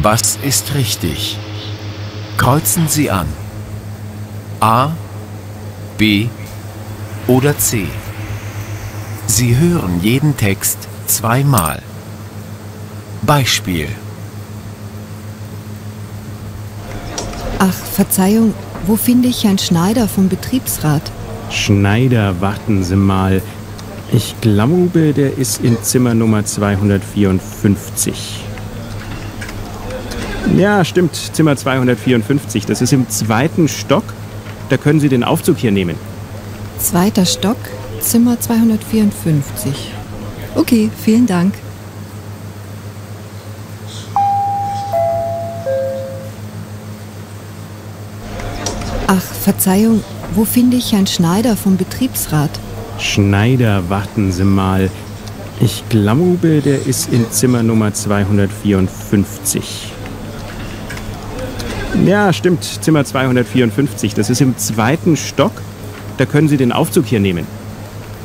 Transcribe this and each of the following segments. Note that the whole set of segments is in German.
Was ist richtig? Kreuzen Sie an. A, B oder C. Sie hören jeden Text zweimal. Beispiel. Ach, Verzeihung, wo finde ich Herrn Schneider vom Betriebsrat? Schneider, warten Sie mal. Ich glaube, der ist in Zimmer Nummer 254. Ja, stimmt, Zimmer 254. Das ist im 2. Stock. Da können Sie den Aufzug hier nehmen. 2. Stock, Zimmer 254. Okay, vielen Dank. Ach, Verzeihung, wo finde ich Herrn Schneider vom Betriebsrat? Schneider, warten Sie mal. Ich glaube, der ist in Zimmer Nummer 254. Ja, stimmt, Zimmer 254. Das ist im 2. Stock. Da können Sie den Aufzug hier nehmen.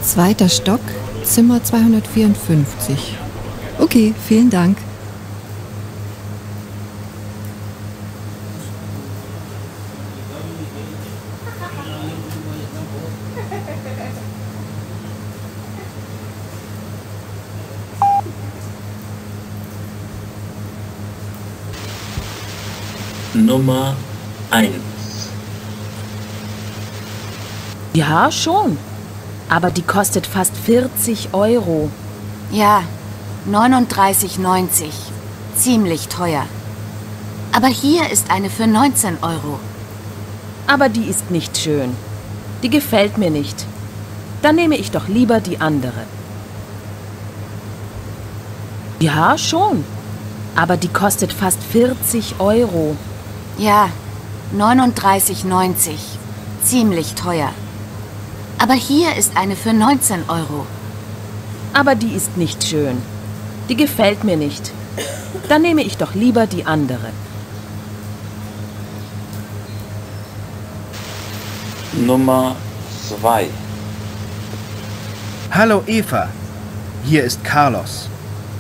2. Stock, Zimmer 254. Okay, vielen Dank. Nummer 1. Ja, schon. Aber die kostet fast 40 Euro. Ja, 39,90. Ziemlich teuer. Aber hier ist eine für 19 Euro. Aber die ist nicht schön. Die gefällt mir nicht. Dann nehme ich doch lieber die andere. Ja, schon. Aber die kostet fast 40 Euro. Ja, 39,90. Ziemlich teuer. Aber hier ist eine für 19 Euro. Aber die ist nicht schön. Die gefällt mir nicht. Dann nehme ich doch lieber die andere. Nummer 2. Hallo Eva, hier ist Carlos.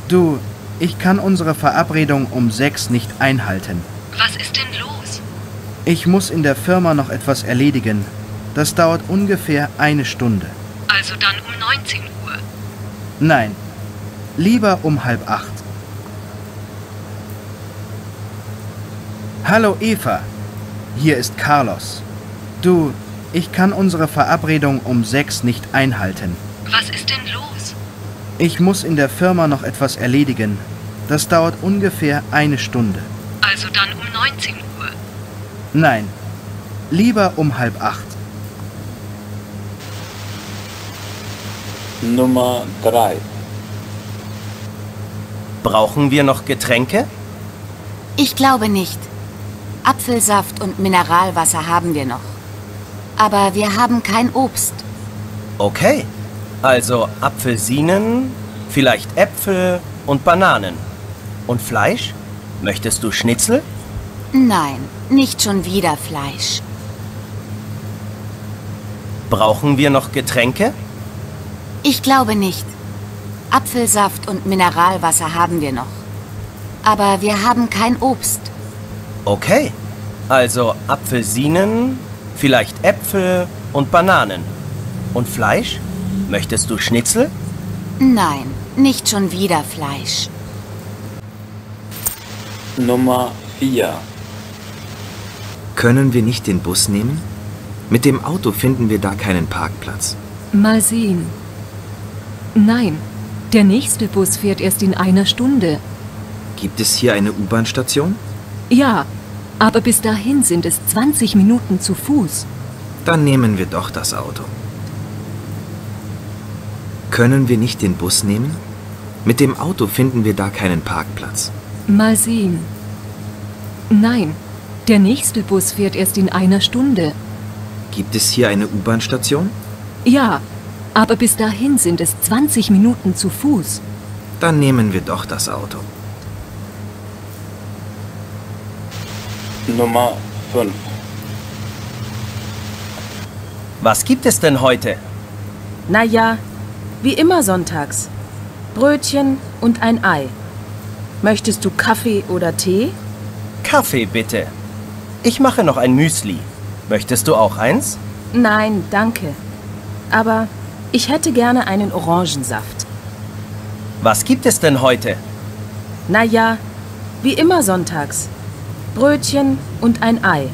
Du, ich kann unsere Verabredung um 6 nicht einhalten. Was ist denn los? Ich muss in der Firma noch etwas erledigen. Das dauert ungefähr eine Stunde. Also dann um 19 Uhr. Nein, lieber um 7:30. Hallo Eva, hier ist Carlos. Du, ich kann unsere Verabredung um 6 nicht einhalten. Was ist denn los? Ich muss in der Firma noch etwas erledigen. Das dauert ungefähr eine Stunde. Also dann um 19 Uhr. Nein, lieber um 7:30. Nummer 3. Brauchen wir noch Getränke? Ich glaube nicht. Apfelsaft und Mineralwasser haben wir noch. Aber wir haben kein Obst. Okay, also Apfelsinen, vielleicht Äpfel und Bananen. Und Fleisch? Möchtest du Schnitzel? Nein, nicht schon wieder Fleisch. Brauchen wir noch Getränke? Ich glaube nicht. Apfelsaft und Mineralwasser haben wir noch. Aber wir haben kein Obst. Okay, also Apfelsinen, vielleicht Äpfel und Bananen. Und Fleisch? Möchtest du Schnitzel? Nein, nicht schon wieder Fleisch. Nummer 4. Können wir nicht den Bus nehmen? Mit dem Auto finden wir da keinen Parkplatz. Mal sehen. Nein, der nächste Bus fährt erst in einer Stunde. Gibt es hier eine U-Bahn-Station? Ja, aber bis dahin sind es 20 Minuten zu Fuß. Dann nehmen wir doch das Auto. Können wir nicht den Bus nehmen? Mit dem Auto finden wir da keinen Parkplatz. Mal sehen. Nein, der nächste Bus fährt erst in einer Stunde. Gibt es hier eine U-Bahn-Station? Ja, aber bis dahin sind es 20 Minuten zu Fuß. Dann nehmen wir doch das Auto. Nummer 5. Was gibt es denn heute? Naja, wie immer sonntags. Brötchen und ein Ei. Möchtest du Kaffee oder Tee? Kaffee bitte. Ich mache noch ein Müsli. Möchtest du auch eins? Nein, danke. Aber ich hätte gerne einen Orangensaft. Was gibt es denn heute? Na ja, wie immer sonntags. Brötchen und ein Ei.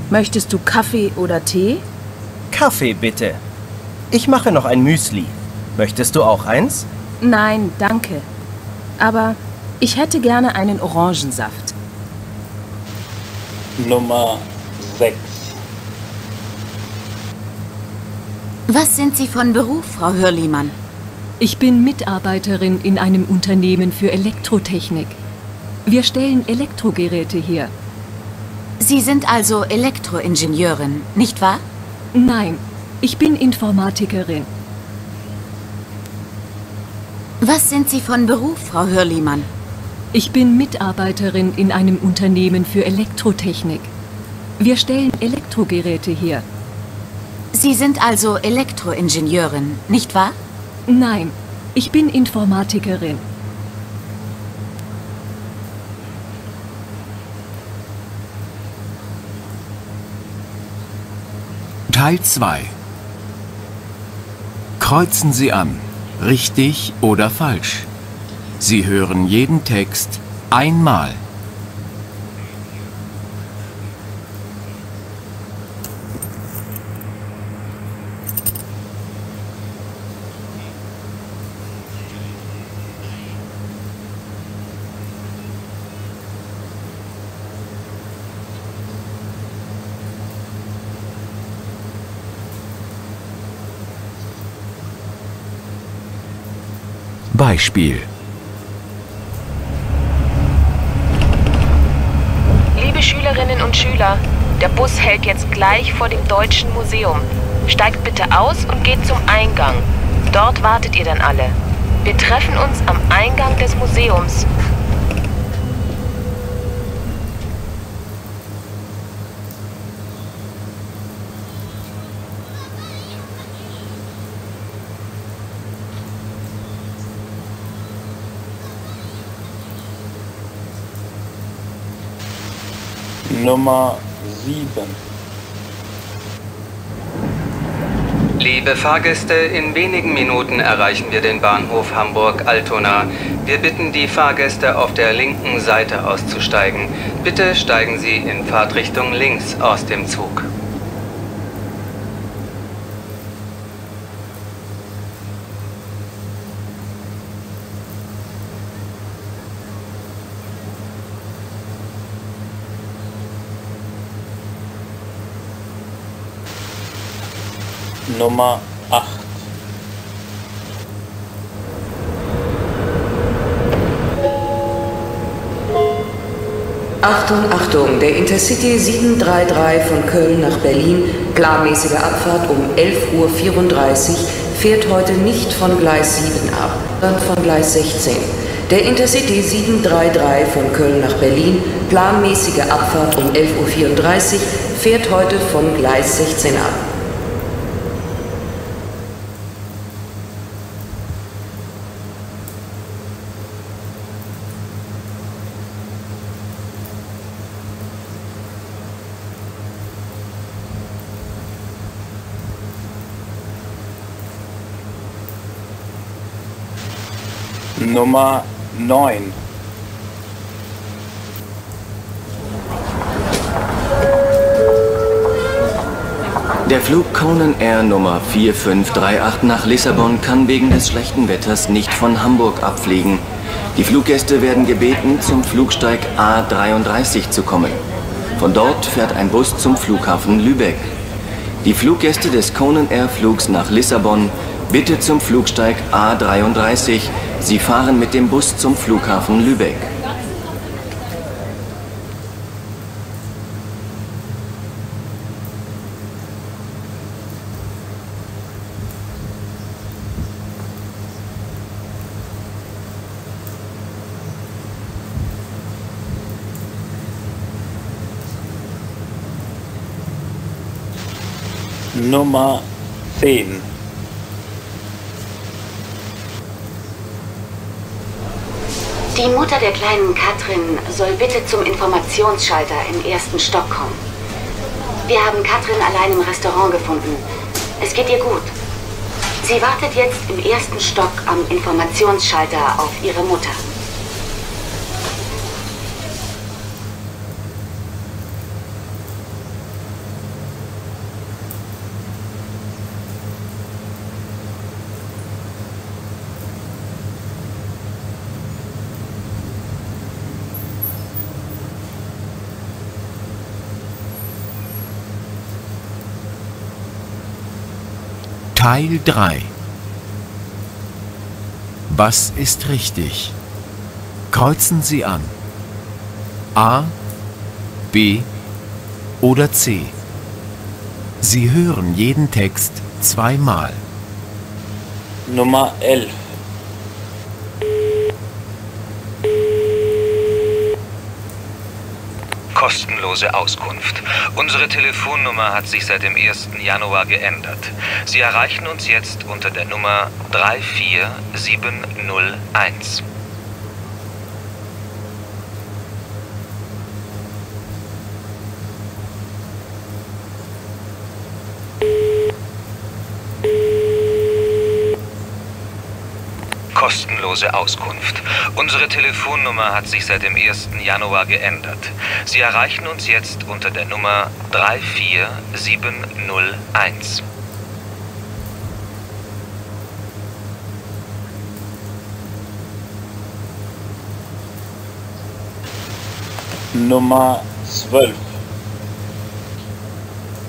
Möchtest du Kaffee oder Tee? Kaffee bitte. Ich mache noch ein Müsli. Möchtest du auch eins? Nein, danke. Aber ich hätte gerne einen Orangensaft. Nummer 6. Was sind Sie von Beruf, Frau Hürlimann? Ich bin Mitarbeiterin in einem Unternehmen für Elektrotechnik. Wir stellen Elektrogeräte her. Sie sind also Elektroingenieurin, nicht wahr? Nein, ich bin Informatikerin. Was sind Sie von Beruf, Frau Hürlimann? Ich bin Mitarbeiterin in einem Unternehmen für Elektrotechnik. Wir stellen Elektrogeräte her. Sie sind also Elektroingenieurin, nicht wahr? Nein, ich bin Informatikerin. Teil 2. Kreuzen Sie an, richtig oder falsch. Sie hören jeden Text einmal. Beispiel. Liebe Schülerinnen und Schüler, der Bus hält jetzt gleich vor dem Deutschen Museum. Steigt bitte aus und geht zum Eingang. Dort wartet ihr dann alle. Wir treffen uns am Eingang des Museums. Nummer 7. Liebe Fahrgäste, in wenigen Minuten erreichen wir den Bahnhof Hamburg-Altona. Wir bitten die Fahrgäste auf der linken Seite auszusteigen. Bitte steigen Sie in Fahrtrichtung links aus dem Zug. Nummer 8. Achtung, Achtung, der Intercity 733 von Köln nach Berlin, planmäßige Abfahrt um 11:34 Uhr, fährt heute nicht von Gleis 7 ab, sondern von Gleis 16. Der Intercity 733 von Köln nach Berlin, planmäßige Abfahrt um 11:34 Uhr, fährt heute von Gleis 16 ab. Nummer 9. Der Flug Conan Air Nummer 4538 nach Lissabon kann wegen des schlechten Wetters nicht von Hamburg abfliegen. Die Fluggäste werden gebeten, zum Flugsteig A33 zu kommen. Von dort fährt ein Bus zum Flughafen Lübeck. Die Fluggäste des Conan Air Flugs nach Lissabon bitte zum Flugsteig A33. Sie fahren mit dem Bus zum Flughafen Lübeck. Nummer 10. Die Mutter der kleinen Katrin soll bitte zum Informationsschalter im 1. Stock kommen. Wir haben Katrin allein im Restaurant gefunden. Es geht ihr gut. Sie wartet jetzt im 1. Stock am Informationsschalter auf ihre Mutter. Teil 3. Was ist richtig? Kreuzen Sie an. A, B oder C. Sie hören jeden Text zweimal. Nummer 11. Kostenlose Auskunft. Unsere Telefonnummer hat sich seit dem 1. Januar geändert. Sie erreichen uns jetzt unter der Nummer 34701. Kostenlose Auskunft. Unsere Telefonnummer hat sich seit dem 1. Januar geändert. Sie erreichen uns jetzt unter der Nummer 34701. Nummer 12.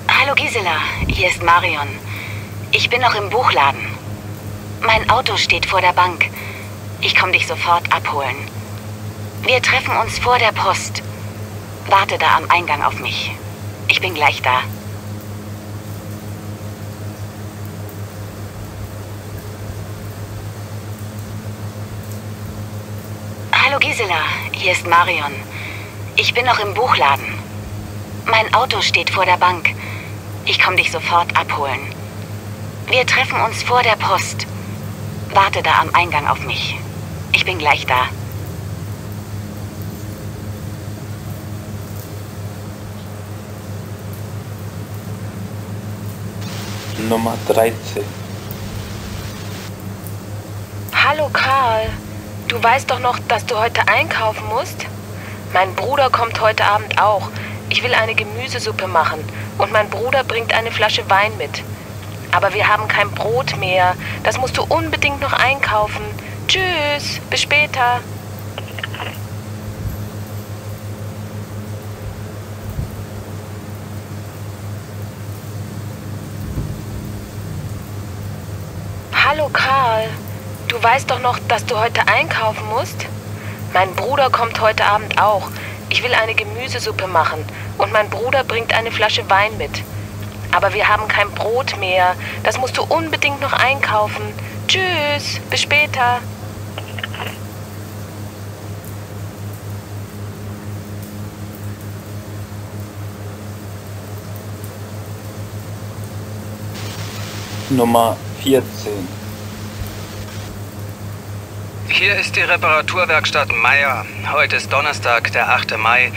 Hallo Gisela, hier ist Marion. Ich bin noch im Buchladen. Mein Auto steht vor der Bank. Ich komme dich sofort abholen. Wir treffen uns vor der Post. Warte da am Eingang auf mich. Ich bin gleich da. Hallo Gisela, hier ist Marion. Ich bin noch im Buchladen. Mein Auto steht vor der Bank. Ich komme dich sofort abholen. Wir treffen uns vor der Post. Warte da am Eingang auf mich. Ich bin gleich da. Nummer 13. Hallo Karl, du weißt doch noch, dass du heute einkaufen musst? Mein Bruder kommt heute Abend auch. Ich will eine Gemüsesuppe machen und mein Bruder bringt eine Flasche Wein mit. Aber wir haben kein Brot mehr. Das musst du unbedingt noch einkaufen. Tschüss, bis später. Hallo Karl, du weißt doch noch, dass du heute einkaufen musst? Mein Bruder kommt heute Abend auch. Ich will eine Gemüsesuppe machen und mein Bruder bringt eine Flasche Wein mit. Aber wir haben kein Brot mehr. Das musst du unbedingt noch einkaufen. Tschüss, bis später. Nummer 14. Hier ist die Reparaturwerkstatt Meier. Heute ist Donnerstag, der 8. Mai.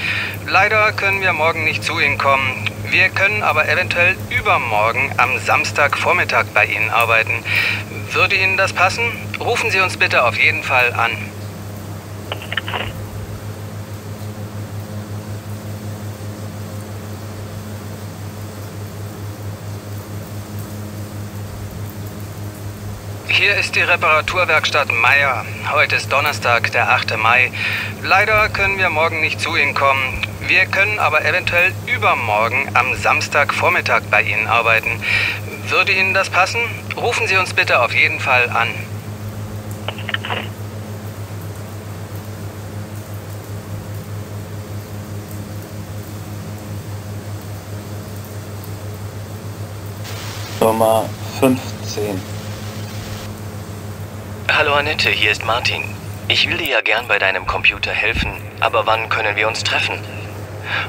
Leider können wir morgen nicht zu Ihnen kommen. Wir können aber eventuell übermorgen am Samstagvormittag bei Ihnen arbeiten. Würde Ihnen das passen? Rufen Sie uns bitte auf jeden Fall an. Hier ist die Reparaturwerkstatt Meier. Heute ist Donnerstag, der 8. Mai. Leider können wir morgen nicht zu Ihnen kommen. Wir können aber eventuell übermorgen am Samstagvormittag bei Ihnen arbeiten. Würde Ihnen das passen? Rufen Sie uns bitte auf jeden Fall an. Nummer 15. Hallo Annette, hier ist Martin. Ich will dir ja gern bei deinem Computer helfen, aber wann können wir uns treffen?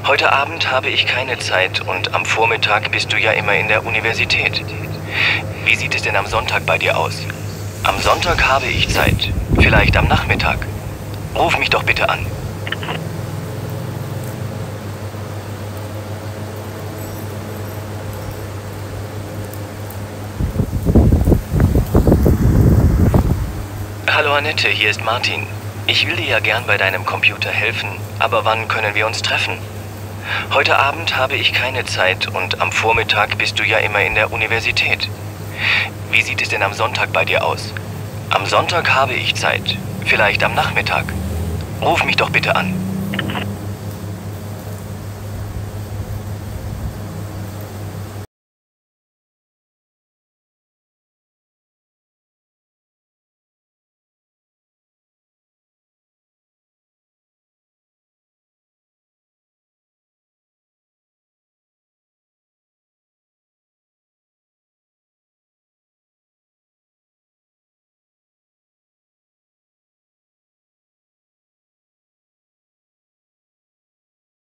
Heute Abend habe ich keine Zeit und am Vormittag bist du ja immer in der Universität. Wie sieht es denn am Sonntag bei dir aus? Am Sonntag habe ich Zeit, vielleicht am Nachmittag. Ruf mich doch bitte an. Hallo Annette, hier ist Martin. Ich will dir ja gern bei deinem Computer helfen, aber wann können wir uns treffen? Heute Abend habe ich keine Zeit und am Vormittag bist du ja immer in der Universität. Wie sieht es denn am Sonntag bei dir aus? Am Sonntag habe ich Zeit, vielleicht am Nachmittag. Ruf mich doch bitte an.